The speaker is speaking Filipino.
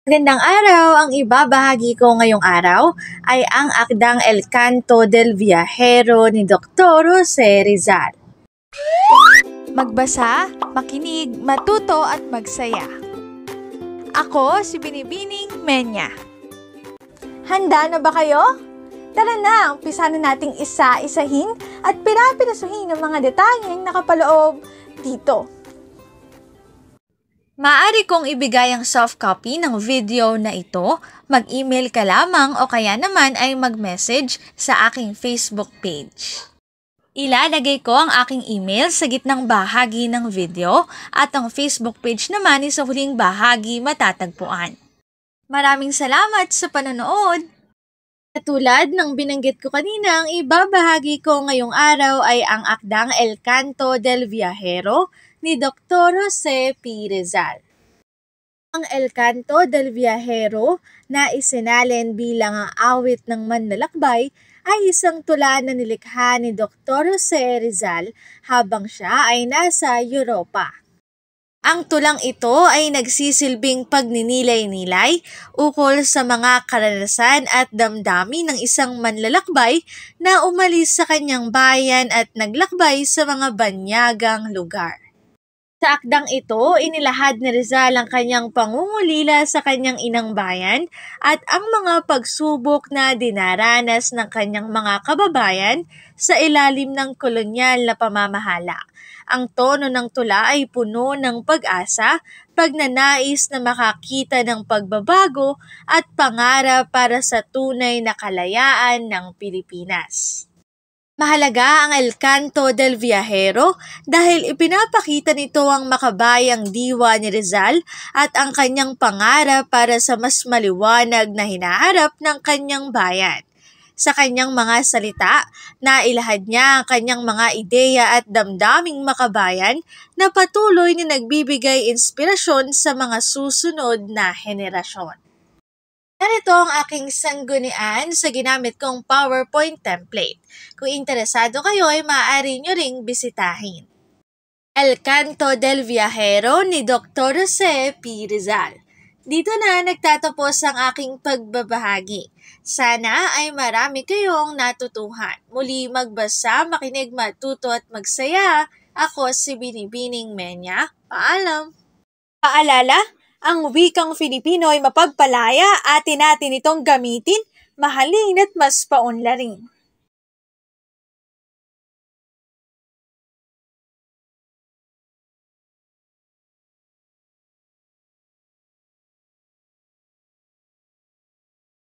Magandang araw! Ang ibabahagi ko ngayong araw ay ang akdang El Canto del Viajero ni Dr. Jose Rizal. Magbasa, makinig, matuto at magsaya. Ako si Binibining Menya. Handa na ba kayo? Tara na, umpisa na nating isa-isahin at pirapirasuhin ang mga detalyeng nakapaloob dito. Maaari kong ibigay ang soft copy ng video na ito, mag-email ka lamang o kaya naman ay mag-message sa aking Facebook page. Ilalagay ko ang aking email sa gitnang bahagi ng video at ang Facebook page naman ay sa huling bahagi matatagpuan. Maraming salamat sa panonood! Katulad ng binanggit ko kanina, ang ibabahagi ko ngayong araw ay ang akdang El Canto del Viajero ni Dr. Jose P. Rizal. Ang El Canto del Viajero na isinalin bilang ang awit ng manlalakbay ay isang tula na nilikha ni Dr. Jose Rizal habang siya ay nasa Europa. Ang tulang ito ay nagsisilbing pagninilay-nilay ukol sa mga karanasan at damdamin ng isang manlalakbay na umalis sa kanyang bayan at naglakbay sa mga banyagang lugar. Sa akdang ito, inilahad ni Rizal ang kanyang pangungulila sa kanyang inang bayan at ang mga pagsubok na dinaranas ng kanyang mga kababayan sa ilalim ng kolonyal na pamamahala. Ang tono ng tula ay puno ng pag-asa, pagnanais na makakita ng pagbabago at pangarap para sa tunay na kalayaan ng Pilipinas. Mahalaga ang El Canto del Viajero dahil ipinapakita nito ang makabayang diwa ni Rizal at ang kanyang pangarap para sa mas maliwanag na hinaharap ng kanyang bayan. Sa kanyang mga salita, nailahad niya ang kanyang mga ideya at damdaming makabayan na patuloy na nagbibigay inspirasyon sa mga susunod na henerasyon. Narito ang aking sanggunian sa ginamit kong PowerPoint template. Kung interesado kayo ay maaari nyo ring bisitahin. El Canto del Viajero ni Dr. Jose P. Rizal. Dito na nagtatapos ang aking pagbabahagi. Sana ay marami kayong natutuhan. Muli magbasa, makinig, matuto at magsaya. Ako si Binibining Menya. Paalam! Paalala, ang wikang Filipino ay mapagpalaya, atin natin itong gamitin, mahalin at mas paunlarin.